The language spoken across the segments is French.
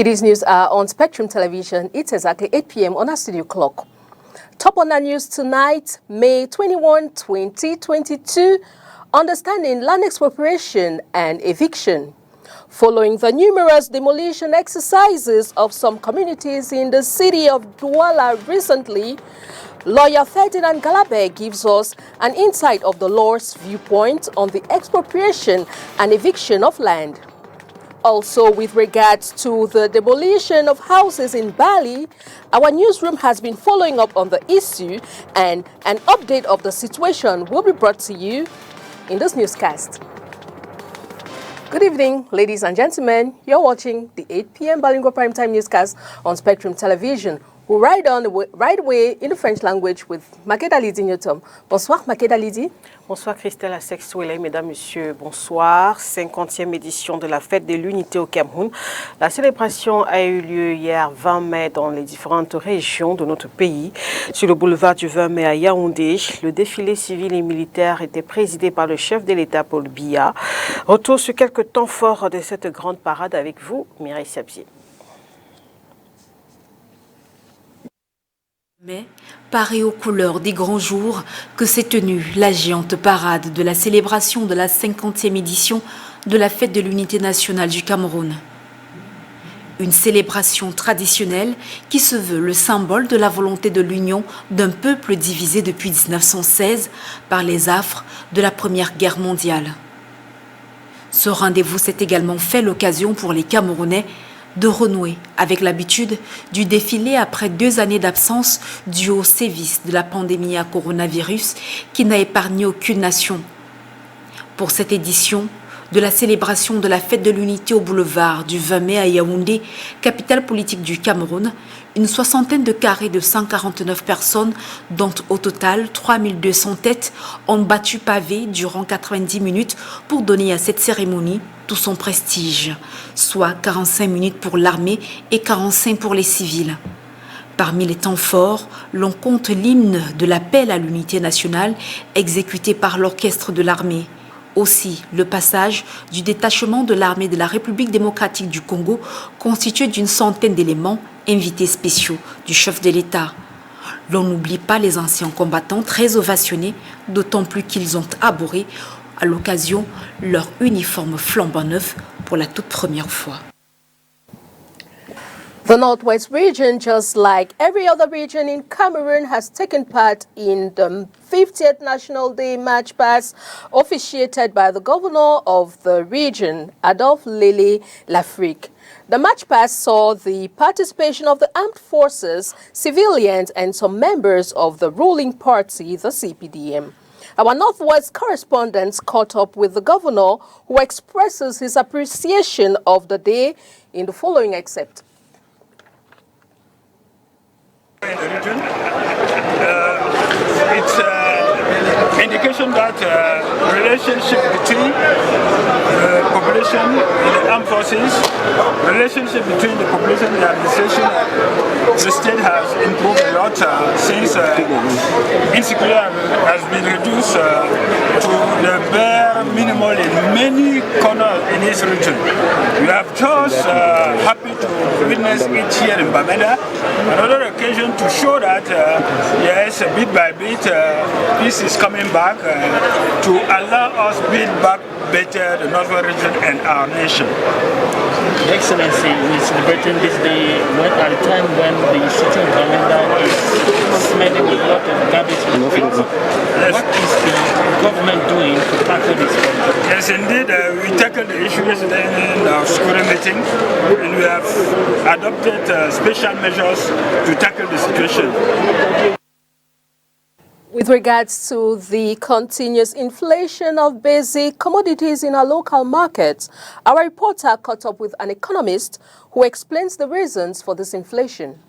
It is news hour on Spectrum Television. It's exactly 8 p.m. on our studio clock. Top on our news tonight, May 21, 2022, understanding land expropriation and eviction. Following the numerous demolition exercises of some communities in the city of Douala recently, lawyer Ferdinand Galabe gives us an insight of the law's viewpoint on the expropriation and eviction of land. Also, with regards to the demolition of houses in Bali, our newsroom has been following up on the issue, and an update of the situation will be brought to you in this newscast. Good evening, ladies and gentlemen. You're watching the 8 p.m. Bilingue Primetime Newscast on Spectrum Television. We'll ride away in the French language with Makeda Lidi Newton. Bonsoir, Makeda Lidi. Bonsoir, Christelle Assexouele. Mesdames, Messieurs, bonsoir. 50e édition de la Fête de l'Unité au Cameroun. La célébration a eu lieu hier 20 mai dans les différentes régions de notre pays. Sur le boulevard du 20 mai à Yaoundé, le défilé civil et militaire était présidé par le chef de l'État, Paul Biya. Retour sur quelques temps forts de cette grande parade avec vous, Mireille Sabzier. Mais, paré aux couleurs des grands jours, que s'est tenue la géante parade de la célébration de la 50e édition de la Fête de l'Unité nationale du Cameroun. Une célébration traditionnelle qui se veut le symbole de la volonté de l'union d'un peuple divisé depuis 1916 par les affres de la Première Guerre mondiale. Ce rendez-vous s'est également fait l'occasion pour les Camerounais de renouer avec l'habitude du défilé après 2 années d'absence due au sévice de la pandémie à coronavirus qui n'a épargné aucune nation. Pour cette édition de la célébration de la Fête de l'Unité au boulevard du 20 mai à Yaoundé, capitale politique du Cameroun, une soixantaine de carrés de 149 personnes, dont au total 3200 têtes, ont battu pavé durant 90 minutes pour donner à cette cérémonie tout son prestige, soit 45 minutes pour l'armée et 45 pour les civils. Parmi les temps forts, l'on compte l'hymne de l'appel à l'unité nationale exécuté par l'orchestre de l'armée. Aussi, le passage du détachement de l'armée de la République démocratique du Congo, constitué d'une centaine d'éléments invités spéciaux du chef de l'État. L'on n'oublie pas les anciens combattants très ovationnés, d'autant plus qu'ils ont arboré à l'occasion leur uniforme flambant neuf pour la toute première fois. The Northwest region, just like every other region in Cameroon, has taken part in the 50th National Day March Past officiated by the governor of the region, Adolphe Lele Lafrique. The March Past saw the participation of the armed forces, civilians, and some members of the ruling party, the CPDM. Our Northwest correspondent caught up with the governor, who expresses his appreciation of the day in the following excerpt. In the region, it's an indication that relationship between the population and the armed forces, relationship between the population and the administration, the state has improved a lot since insecurity has been reduced to the bare minimal in many corners in this region. We are just happy to witness it here in Bamenda. Another occasion to show that yes, bit by bit, peace is coming back to allow us build back better the northern region and our nation. Your Excellency, we're celebrating this day at a time when the city of Bamenda is smelling with a lot of garbage and things. Yes. What is the government doing to tackle this problem? Yes, indeed, we tackled the issue yesterday in our security meeting, and we have adopted special measures to tackle the situation. With regards to the continuous inflation of basic commodities in our local markets, our reporter caught up with an economist who explains the reasons for this inflation.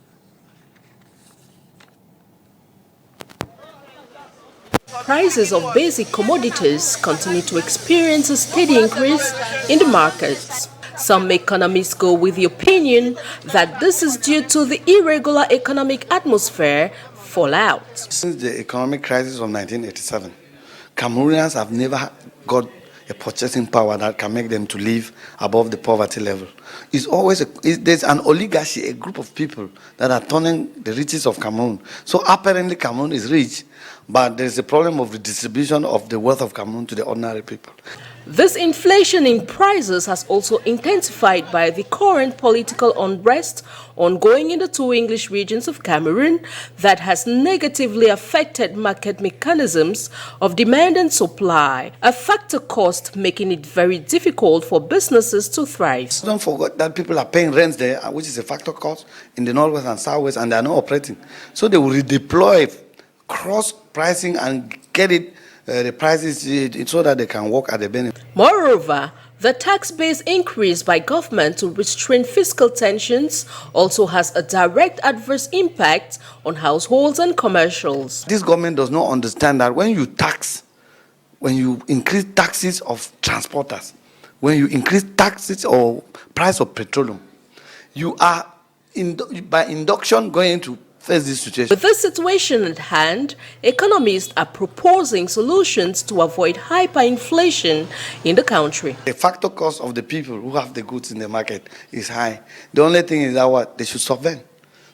Prices of basic commodities continue to experience a steady increase in the markets. Some economists go with the opinion that this is due to the irregular economic atmosphere fallout. Since the economic crisis of 1987, Cameroonians have never got a purchasing power that can make them to live above the poverty level. It's always there's an oligarchy, a group of people that are turning the riches of Cameroon. So apparently Cameroon is rich, but there's a problem of the distribution of the wealth of Cameroon to the ordinary people. This inflation in prices has also intensified by the current political unrest ongoing in the two English regions of Cameroon that has negatively affected market mechanisms of demand and supply, a factor cost making it very difficult for businesses to thrive. Don't forget that people are paying rents there, which is a factor cost in the northwest and southwest, and they are not operating. So they will redeploy cross pricing and get it the prices so that they can work at the benefit. Moreover, the tax base increase by government to restrain fiscal tensions also has a direct adverse impact on households and commercials. This government does not understand that when you increase taxes of transporters, when you increase taxes or price of petroleum, you are by induction going to face this situation. With this situation at hand, economists are proposing solutions to avoid hyperinflation in the country. The factor cost of the people who have the goods in the market is high. The only thing is that they should subvent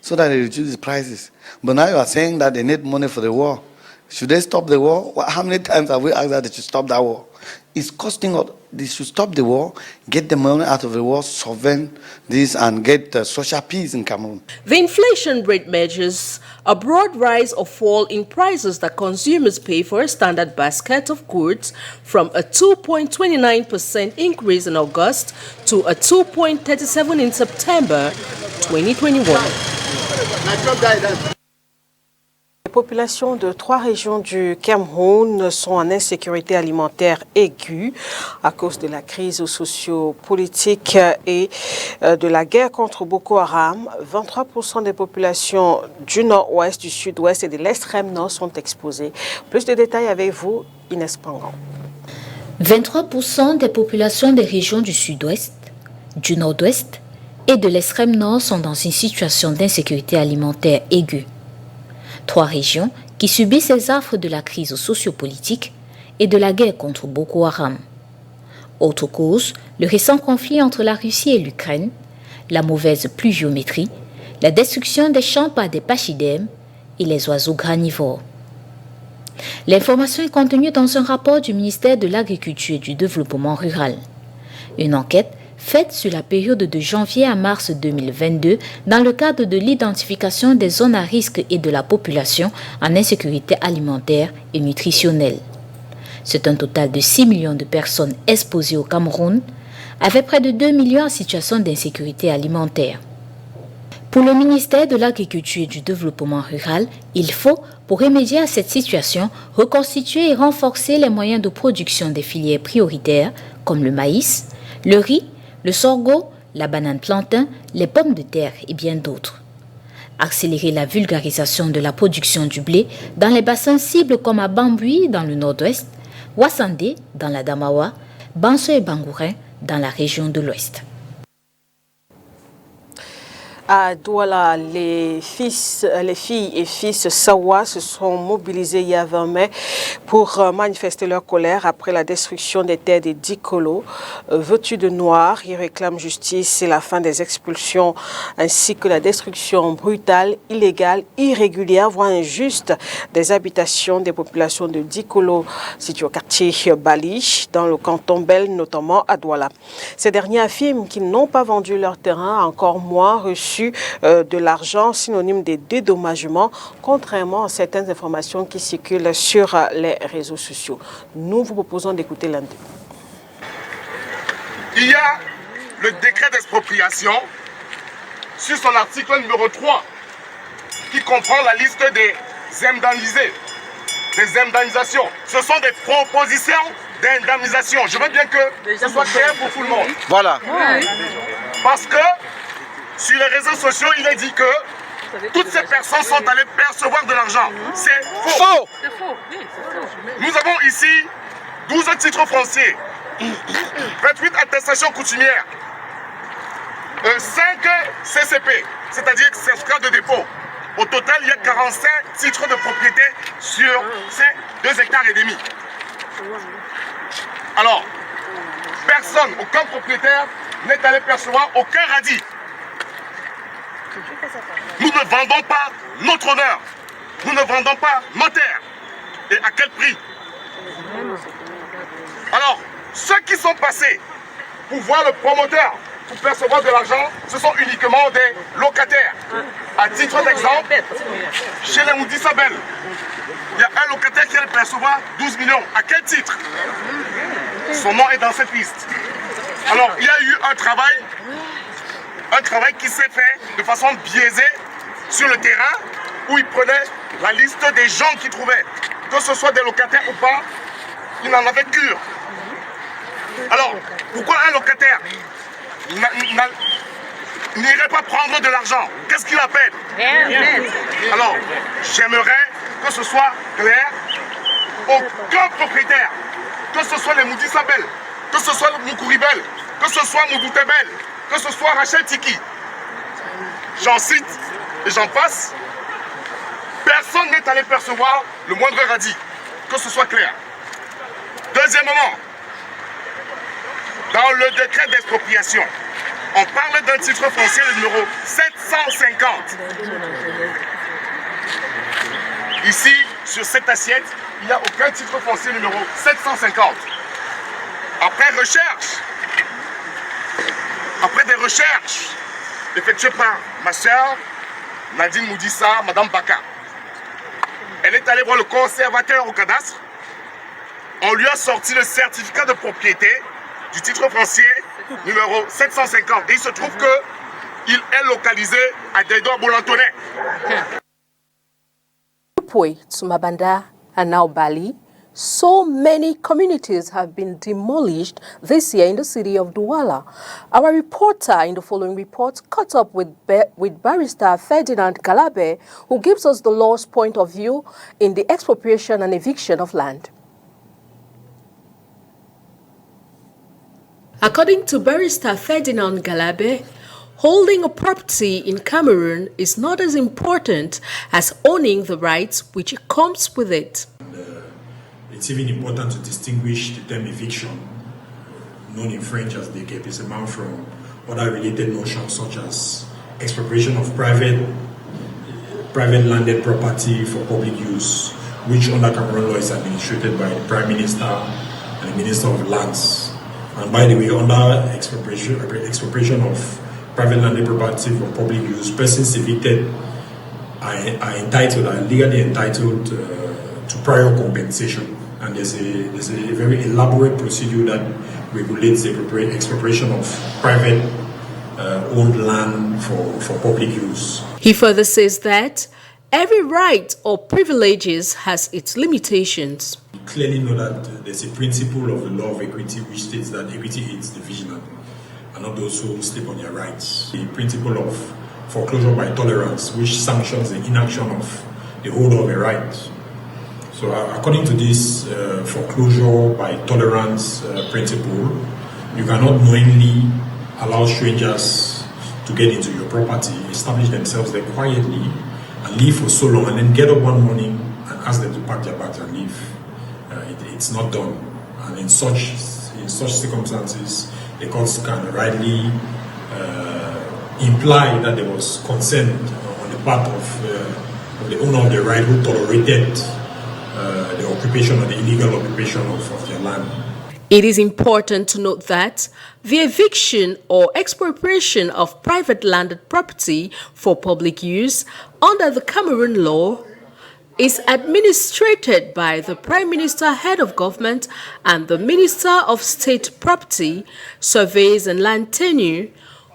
so that they reduce the prices. But now you are saying that they need money for the war. Should they stop the war? How many times have we asked that they should stop that war? It's costing us. They should stop the war, get the money out of the war, solvent this, and get social peace in Cameroon. The inflation rate measures a broad rise or fall in prices that consumers pay for a standard basket of goods from a 2.29% increase in August to a 2.37% in September 2021. Les populations de 3 régions du Cameroun sont en insécurité alimentaire aiguë à cause de la crise socio-politique et de la guerre contre Boko Haram. 23% des populations du nord-ouest, du sud-ouest et de l'extrême nord sont exposées. Plus de détails avec vous, Inès Pangan. 23% des populations des régions du sud-ouest, du nord-ouest et de l'extrême nord sont dans une situation d'insécurité alimentaire aiguë. 3 régions qui subissent les affres de la crise sociopolitique et de la guerre contre Boko Haram. Autre cause, le récent conflit entre la Russie et l'Ukraine, la mauvaise pluviométrie, la destruction des champs par des pachydermes et les oiseaux granivores. L'information est contenue dans un rapport du ministère de l'Agriculture et du Développement rural. Une enquête faite sur la période de janvier à mars 2022 dans le cadre de l'identification des zones à risque et de la population en insécurité alimentaire et nutritionnelle. C'est un total de 6 millions de personnes exposées au Cameroun, avec près de 2 millions en situation d'insécurité alimentaire. Pour le ministère de l'Agriculture et du Développement rural, il faut, pour remédier à cette situation, reconstituer et renforcer les moyens de production des filières prioritaires comme le maïs, le riz, le sorgho, la banane plantain, les pommes de terre et bien d'autres. Accélérer la vulgarisation de la production du blé dans les bassins cibles comme à Bambui dans le nord-ouest, Wassandé dans la Damawa, Banso et Bangourin dans la région de l'ouest. À Douala, les filles et fils Sawa se sont mobilisés hier 20 mai pour manifester leur colère après la destruction des terres des Dikolo. Vêtus de noir, ils réclament justice et la fin des expulsions ainsi que la destruction brutale, illégale, irrégulière, voire injuste des habitations des populations de Dikolo situées au quartier Bali, dans le canton Bel, notamment à Douala. Ces derniers affirment qu'ils n'ont pas vendu leur terrain, encore moins reçu de l'argent, synonyme de dédommagement, contrairement à certaines informations qui circulent sur les réseaux sociaux. Nous vous proposons d'écouter l'un d'eux. Il y a le décret d'expropriation sur son article numéro 3 qui comprend la liste des indemnisés, des indemnisations. Ce sont des propositions d'indemnisation. Je veux bien que ce soit clair pour tout le monde. Voilà. Parce que sur les réseaux sociaux, il est dit que toutes ces personnes sont allées percevoir de l'argent. C'est faux. C'est faux, oui, c'est faux. Nous avons ici 12 titres fonciers, 28 attestations coutumières, 5 CCP, c'est-à-dire certificats de dépôt. Au total, il y a 45 titres de propriété sur ces 2,5 hectares. Alors, Personne, aucun propriétaire n'est allé percevoir aucun radis. Nous ne vendons pas notre honneur. Nous ne vendons pas nos terres. Et à quel prix? Alors, ceux qui sont passés pour voir le promoteur, pour percevoir de l'argent, ce sont uniquement des locataires. À titre d'exemple, chez les Moudissabel, il y a un locataire qui allait percevoir 12 millions. À quel titre? Son nom est dans cette liste. Alors, il y a eu un travail qui s'est fait de façon biaisée sur le terrain, où il prenait la liste des gens qu'il trouvait. Que ce soit des locataires ou pas, il n'en avait cure. Alors, pourquoi un locataire n'irait pas prendre de l'argent? Qu'est-ce qu'il appelle? Alors, j'aimerais que ce soit clair. Aucun propriétaire, que ce soit les Moudissabel, que ce soit Moukouribel, que ce soit Moudoutebel, que ce soit Rachel Tiki, j'en cite et j'en passe, personne n'est allé percevoir le moindre radis, que ce soit clair. Deuxièmement, dans le décret d'expropriation, on parle d'un titre foncier numéro 750. Ici, sur cette assiette, il n'y a aucun titre foncier numéro 750. Après des recherches effectuées par ma soeur Nadine Moudissa, Madame Baka, elle est allée voir le conservateur au cadastre. On lui a sorti le certificat de propriété du titre foncier numéro 750. Et il se trouve qu'il est localisé à Dedo-Bolantonnet. To Mabanda and now Bali, so many communities have been demolished this year in the city of Douala. Our reporter in the following report caught up with barrister Ferdinand Galabe, who gives us the law's point of view in the expropriation and eviction of land. According to barrister Ferdinand Galabe, holding a property in Cameroon is not as important as owning the rights which comes with it. It's even important to distinguish the term eviction, known in French as déguerpissement, from other related notions such as expropriation of private landed property for public use, which under Cameroon law is administered by the Prime Minister and the Minister of Lands. And by the way, under expropriation of private landed property for public use, persons evicted are legally entitled to prior compensation. And there's a very elaborate procedure that regulates the expropriation of private owned land for public use. He further says that every right or privileges has its limitations. We clearly know that there's a principle of the law of equity which states that equity aids the vigilant and not those who sleep on their rights. The principle of foreclosure by tolerance, which sanctions the inaction of the holder of a right. So according to this foreclosure by tolerance principle, you cannot knowingly allow strangers to get into your property, establish themselves there quietly, and live for so long, and then get up one morning and ask them to pack their bags and leave. It's not done. And in such circumstances, the courts can rightly imply that there was consent on the part of the owner of the right who tolerated the occupation or the illegal occupation of their land. It is important to note that the eviction or expropriation of private landed property for public use under the Cameroon law is administered by the Prime Minister, Head of Government, and the Minister of State Property, Surveys and Land Tenure,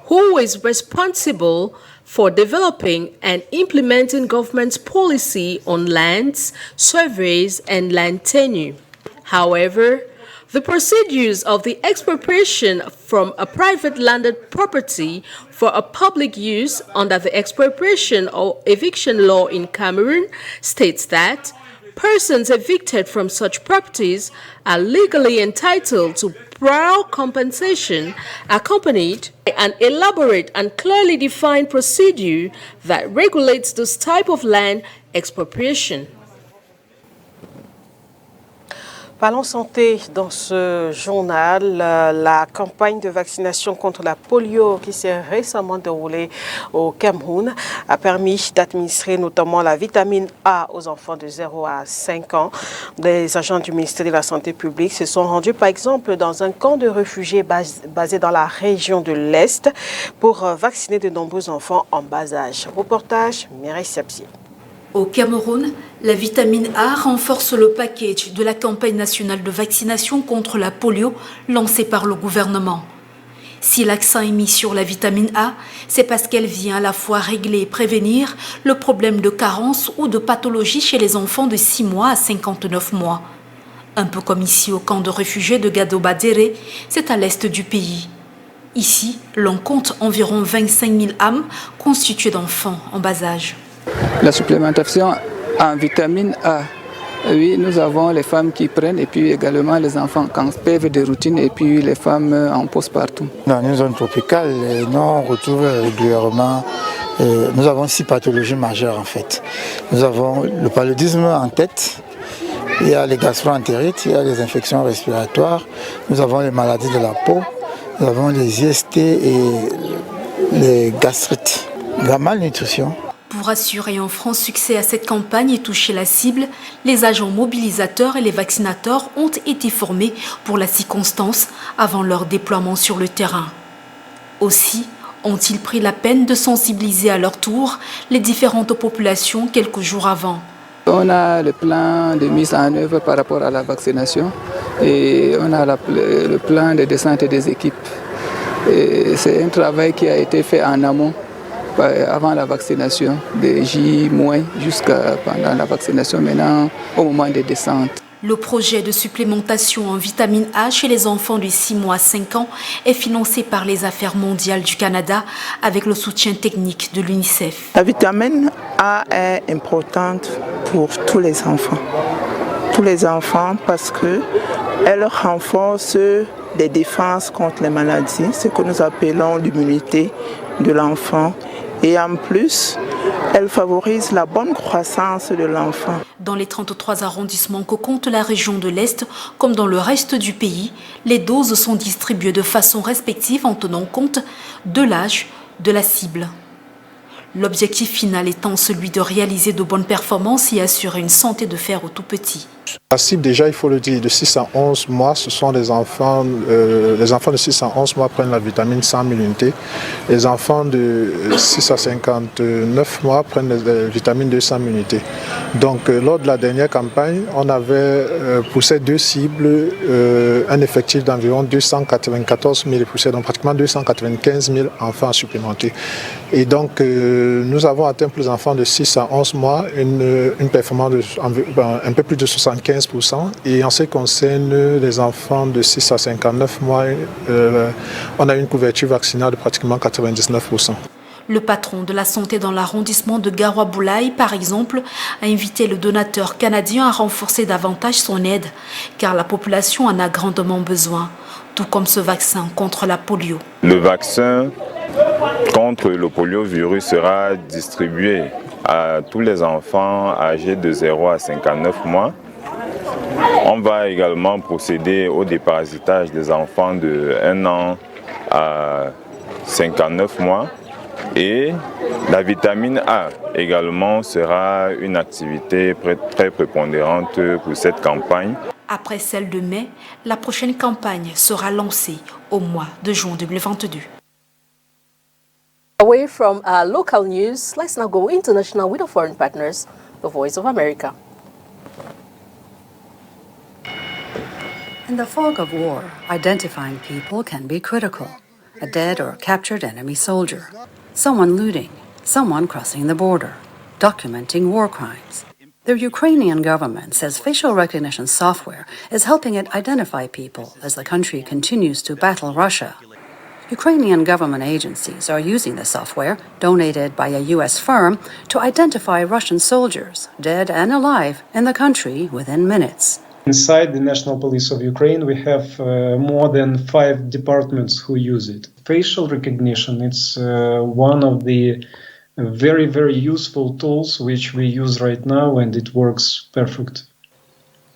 who is responsible for developing and implementing government's policy on lands, surveys, and land tenure. However, the procedures of the expropriation from a private landed property for a public use under the expropriation or eviction law in Cameroon states that persons evicted from such properties are legally entitled to prior compensation accompanied by an elaborate and clearly defined procedure that regulates this type of land expropriation. Parlons santé dans ce journal. La campagne de vaccination contre la polio qui s'est récemment déroulée au Cameroun a permis d'administrer notamment la vitamine A aux enfants de 0 à 5 ans. Des agents du ministère de la Santé publique se sont rendus par exemple dans un camp de réfugiés basé dans la région de l'Est pour vacciner de nombreux enfants en bas âge. Reportage Mireille Sapsier. Au Cameroun, la vitamine A renforce le package de la campagne nationale de vaccination contre la polio lancée par le gouvernement. Si l'accent est mis sur la vitamine A, c'est parce qu'elle vient à la fois régler et prévenir le problème de carence ou de pathologie chez les enfants de 6 mois à 59 mois. Un peu comme ici au camp de réfugiés de Gado-Badéré, c'est à l'est du pays. Ici, l'on compte environ 25 000 âmes constituées d'enfants en bas âge. La supplémentation en vitamine A, oui, nous avons les femmes qui prennent et puis également les enfants quand PV de routine et puis les femmes en postpartum. Dans une zone tropicale, nous on retrouve régulièrement, nous avons 6 pathologies majeures en fait. Nous avons le paludisme en tête, il y a les gastro-entérites, il y a les infections respiratoires, nous avons les maladies de la peau, nous avons les IST et les gastrites, la malnutrition. Pour assurer un franc succès à cette campagne et toucher la cible, les agents mobilisateurs et les vaccinateurs ont été formés pour la circonstance avant leur déploiement sur le terrain. Aussi, ont-ils pris la peine de sensibiliser à leur tour les différentes populations quelques jours avant. On a le plan de mise en œuvre par rapport à la vaccination et on a le plan de descente des équipes. C'est un travail qui a été fait en amont. Avant la vaccination, des J- jusqu'à pendant la vaccination, maintenant au moment des descentes. Le projet de supplémentation en vitamine A chez les enfants de 6 mois à 5 ans est financé par les Affaires mondiales du Canada avec le soutien technique de l'UNICEF. La vitamine A est importante pour tous les enfants. Tous les enfants parce qu'elle renforce des défenses contre les maladies, ce que nous appelons l'immunité de l'enfant. Et en plus, elle favorise la bonne croissance de l'enfant. Dans les 33 arrondissements que compte la région de l'Est, comme dans le reste du pays, les doses sont distribuées de façon respective en tenant compte de l'âge de la cible. L'objectif final étant celui de réaliser de bonnes performances et assurer une santé de fer aux tout-petits. La cible, déjà, il faut le dire, de 6 à 11 mois, ce sont des enfants, les enfants de 6 à 11 mois prennent la vitamine 100 000 unités. Les enfants de 6 à 59 mois prennent la vitamine 200 000 unités. Donc, lors de la dernière campagne, on avait pour ces deux cibles un effectif d'environ 294 000 poussées, donc pratiquement 295 000 enfants supplémentés. Et donc, nous avons atteint pour les enfants de 6 à 11 mois une performance de un peu plus de 75%. Et en ce qui concerne les enfants de 6 à 59 mois, on a une couverture vaccinale de pratiquement 99%. Le patron de la santé dans l'arrondissement de Garoua-Boulaye, par exemple, a invité le donateur canadien à renforcer davantage son aide, car la population en a grandement besoin, tout comme ce vaccin contre la polio. Le vaccin contre le poliovirus sera distribué à tous les enfants âgés de 0 à 59 mois. On va également procéder au déparasitage des enfants de 1 an à 59 mois. Et la vitamine A également sera une activité très prépondérante pour cette campagne. Après celle de mai, la prochaine campagne sera lancée au mois de juin 2022. Away from our local news, let's now go international with our foreign partners, the Voice of America. In the fog of war, identifying people can be critical. A dead or captured enemy soldier, someone looting, someone crossing the border, documenting war crimes. The Ukrainian government says facial recognition software is helping it identify people as the country continues to battle Russia. Ukrainian government agencies are using the software, donated by a U.S. firm, to identify Russian soldiers, dead and alive, in the country within minutes. Inside the National Police of Ukraine, we have more than 5 departments who use it. Facial recognition, it's one of the very useful tools which we use right now, and it works perfect.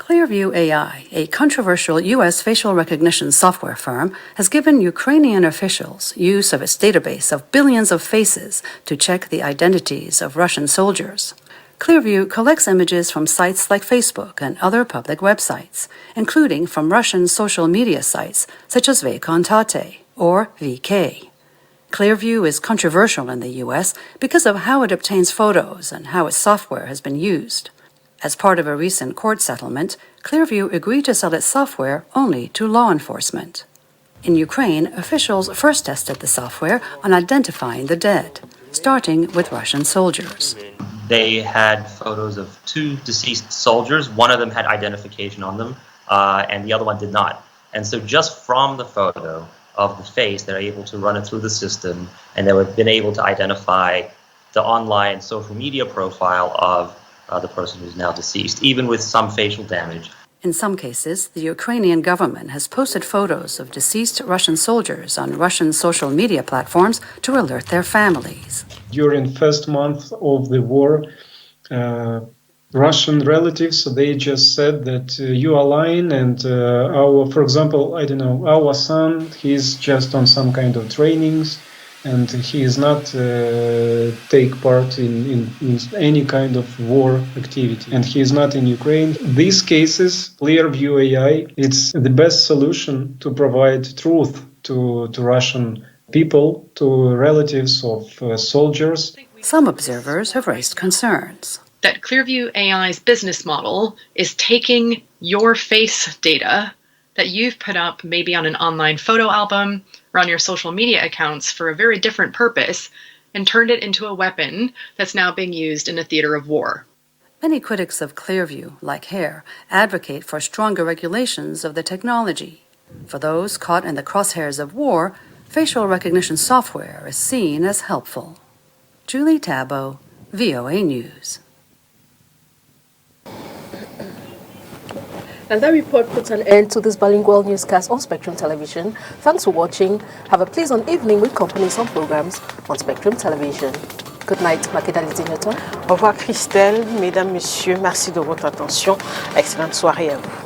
Clearview AI, a controversial U.S. facial recognition software firm, has given Ukrainian officials use of its database of billions of faces to check the identities of Russian soldiers. Clearview collects images from sites like Facebook and other public websites, including from Russian social media sites such as Vkontakte or VK. Clearview is controversial in the U.S. because of how it obtains photos and how its software has been used. As part of a recent court settlement, Clearview agreed to sell its software only to law enforcement. In Ukraine, officials first tested the software on identifying the dead, starting with Russian soldiers. They had photos of 2 deceased soldiers. One of them had identification on them, and the other one did not. And so just from the photo of the face, they're able to run it through the system, and they've been able to identify the online social media profile of the person who's now deceased, even with some facial damage. In some cases, the Ukrainian government has posted photos of deceased Russian soldiers on Russian social media platforms to alert their families. During first month of the war, Russian relatives, they just said that you are lying, and for example, our son, he's just on some kind of trainings, and he is not take part in any kind of war activity, and he is not in Ukraine. These cases, Clearview AI, it's the best solution to provide truth to Russian people, to relatives of soldiers. Some observers have raised concerns. That Clearview AI's business model is taking your face data that you've put up maybe on an online photo album or on your social media accounts for a very different purpose and turned it into a weapon that's now being used in a theater of war. Many critics of Clearview, like Hare, advocate for stronger regulations of the technology. For those caught in the crosshairs of war, facial recognition software is seen as helpful. Julie Tabo, VOA News. And that report puts an end to this bilingual newscast on Spectrum Television. Thanks for watching. Have a pleasant evening with companies on programs on Spectrum Television. Good night, Makeda Lizineta. Au revoir Christelle, mesdames, messieurs, merci de votre attention. Excellente soirée à vous.